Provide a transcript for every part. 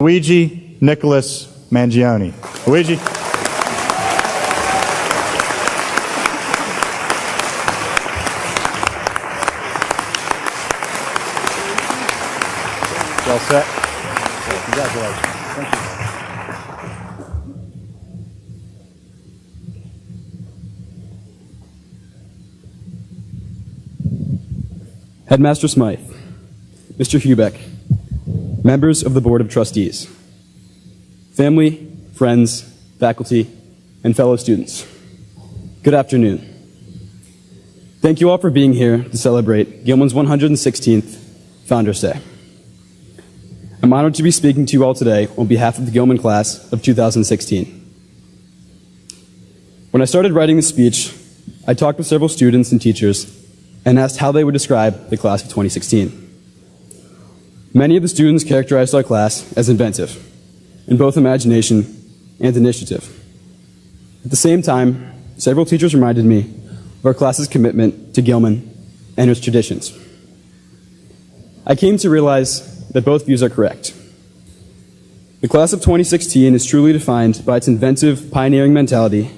Luigi Nicholas Mangione. Luigi. Well set. Congratulations. Thank you. Headmaster Smythe, Mr. Hubeck, members of the Board of Trustees, family, friends, faculty, and fellow students, good afternoon. Thank you all for being here to celebrate Gilman's 116th Founders Day. I'm honored to be speaking to you all today on behalf of the Gilman class of 2016. When I started writing the speech, I talked with several students and teachers and asked how they would describe the class of 2016. Many of the students characterized our class as inventive, in both imagination and initiative. At the same time, several teachers reminded me of our class's commitment to Gilman and its traditions. I came to realize that both views are correct. The class of 2016 is truly defined by its inventive, pioneering mentality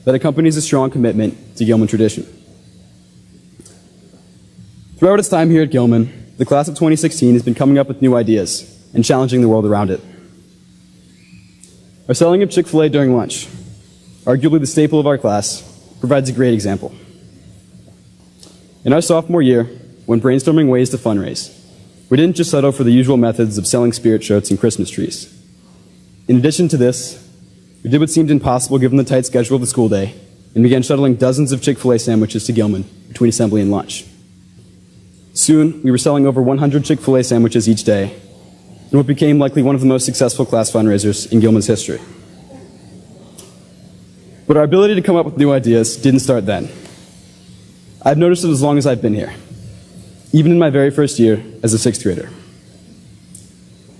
that accompanies a strong commitment to Gilman tradition. Throughout its time here at Gilman, the class of 2016 has been coming up with new ideas and challenging the world around it. Our selling of Chick-fil-A during lunch, arguably the staple of our class, provides a great example. In our sophomore year, when brainstorming ways to fundraise, we didn't just settle for the usual methods of selling spirit shirts and Christmas trees. In addition to this, we did what seemed impossible given the tight schedule of the school day and began shuttling dozens of Chick-fil-A sandwiches to Gilman between assembly and lunch. Soon, we were selling over 100 Chick-fil-A sandwiches each day, in what became likely one of the most successful class fundraisers in Gilman's history. But our ability to come up with new ideas didn't start then. I've noticed it as long as I've been here, even in my very first year as a sixth grader.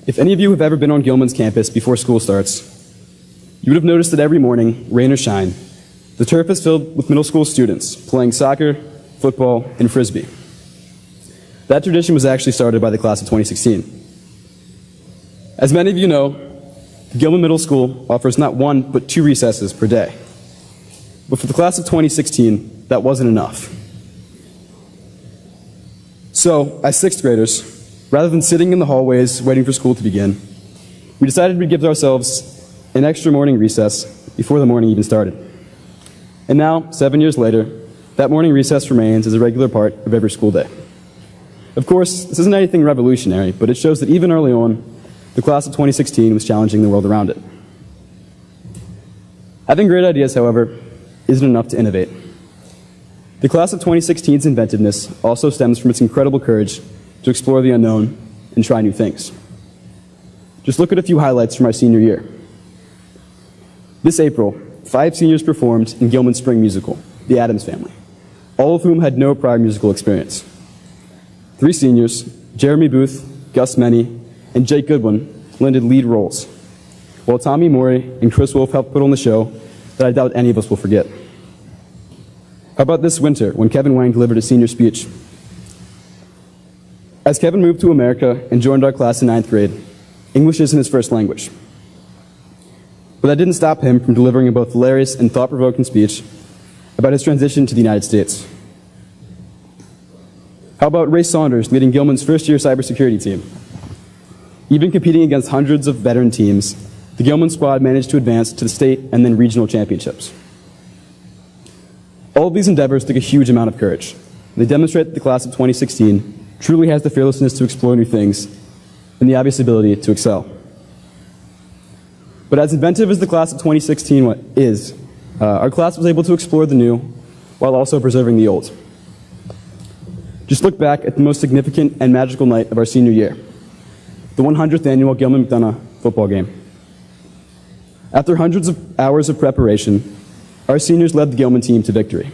If any of you have ever been on Gilman's campus before school starts, you would have noticed that every morning, rain or shine, the turf is filled with middle school students playing soccer, football, and frisbee. That tradition was actually started by the class of 2016. As many of you know, Gilman Middle School offers not one, but 2 recesses per day. But for the class of 2016, that wasn't enough. So, as sixth graders, rather than sitting in the hallways waiting for school to begin, we decided we'd give ourselves an extra morning recess before the morning even started. And now, 7 years later, that morning recess remains as a regular part of every school day. Of course, this isn't anything revolutionary, but it shows that even early on, the class of 2016 was challenging the world around it. Having great ideas, however, isn't enough to innovate. The class of 2016's inventiveness also stems from its incredible courage to explore the unknown and try new things. Just look at a few highlights from our senior year. This April, 5 seniors performed in Gilman's spring musical, The Addams Family, all of whom had no prior musical experience. 3 seniors, Jeremy Booth, Gus Meny, and Jake Goodwin, lended lead roles, while Tommy Morey and Chris Wolf helped put on the show that I doubt any of us will forget. How about this winter, when Kevin Wang delivered a senior speech? As Kevin moved to America and joined our class in 9th grade, English isn't his first language. But that didn't stop him from delivering a both hilarious and thought-provoking speech about his transition to the United States. How about Ray Saunders leading Gilman's first-year cybersecurity team? Even competing against hundreds of veteran teams, the Gilman squad managed to advance to the state and then regional championships. All of these endeavors took a huge amount of courage. They demonstrate that the class of 2016 truly has the fearlessness to explore new things and the obvious ability to excel. But as inventive as the class of 2016 is, our class was able to explore the new while also preserving the old. Just look back at the most significant and magical night of our senior year, the 100th annual Gilman-McDonough football game. After hundreds of hours of preparation, our seniors led the Gilman team to victory.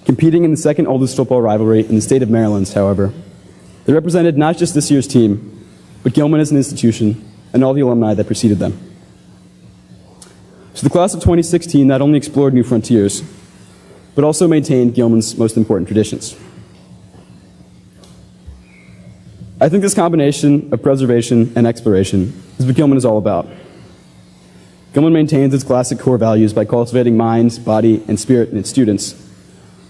Competing in the second oldest football rivalry in the state of Maryland, however, they represented not just this year's team, but Gilman as an institution and all the alumni that preceded them. So the class of 2016 not only explored new frontiers, but also maintained Gilman's most important traditions. I think this combination of preservation and exploration is what Gilman is all about. Gilman maintains its classic core values by cultivating mind, body, and spirit in its students,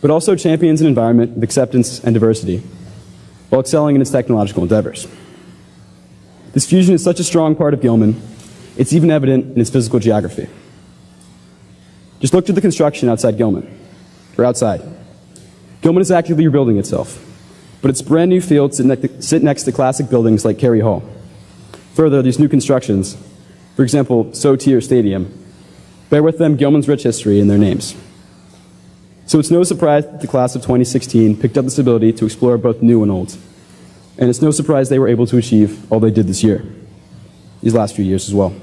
but also champions an environment of acceptance and diversity, while excelling in its technological endeavors. This fusion is such a strong part of Gilman, it's even evident in its physical geography. Just look to the construction outside Gilman, or outside. Gilman is actively rebuilding itself, but its brand new fields sit next to classic buildings like Cary Hall. Further, these new constructions, for example, Sotier Stadium, bear with them Gilman's rich history in their names. So it's no surprise that the class of 2016 picked up this ability to explore both new and old. And it's no surprise they were able to achieve all they did this year, these last few years as well.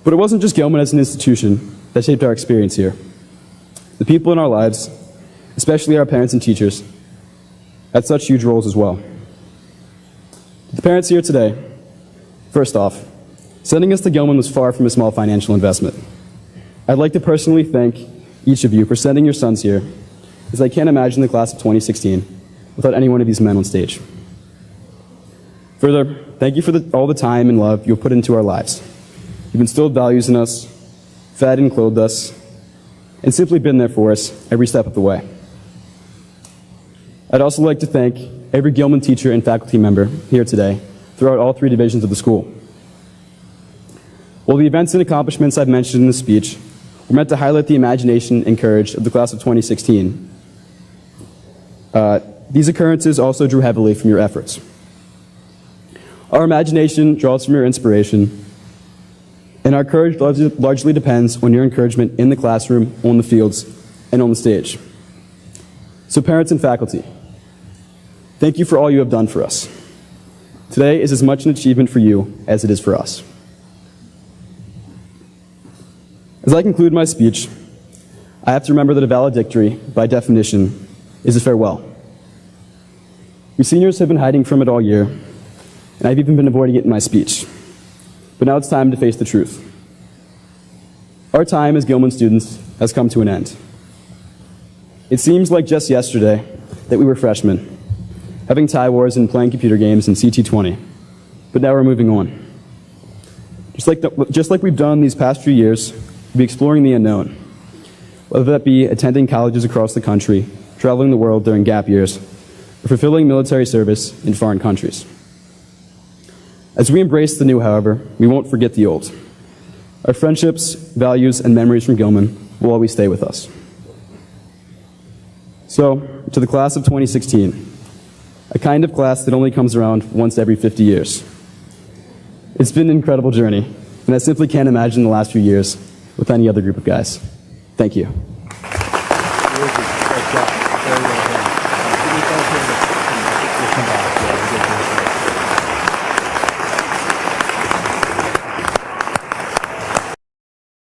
But it wasn't just Gilman as an institution that shaped our experience here. The people in our lives, especially our parents and teachers, had such huge roles as well. The parents here today, first off, sending us to Gilman was far from a small financial investment. I'd like to personally thank each of you for sending your sons here, as I can't imagine the class of 2016 without any one of these men on stage. Further, thank you for all the time and love you've put into our lives. You've instilled values in us, fed and clothed us, and simply been there for us every step of the way. I'd also like to thank every Gilman teacher and faculty member here today throughout all 3 divisions of the school. While the events and accomplishments I've mentioned in this speech were meant to highlight the imagination and courage of the class of 2016, these occurrences also drew heavily from your efforts. Our imagination draws from your inspiration, and our courage largely depends on your encouragement in the classroom, on the fields, and on the stage. So parents and faculty, thank you for all you have done for us. Today is as much an achievement for you as it is for us. As I conclude my speech, I have to remember that a valedictory, by definition, is a farewell. We seniors have been hiding from it all year, and I've even been avoiding it in my speech. But now it's time to face the truth. Our time as Gilman students has come to an end. It seems like just yesterday that we were freshmen, having tie wars and playing computer games in CT20, but now we're moving on. Just like we've done these past few years, we'll be exploring the unknown, whether that be attending colleges across the country, traveling the world during gap years, or fulfilling military service in foreign countries. As we embrace the new, however, we won't forget the old. Our friendships, values, and memories from Gilman will always stay with us. So, to the class of 2016, a kind of class that only comes around once every 50 years. It's been an incredible journey, and I simply can't imagine the last few years with any other group of guys. Thank you. Great job. Very well done.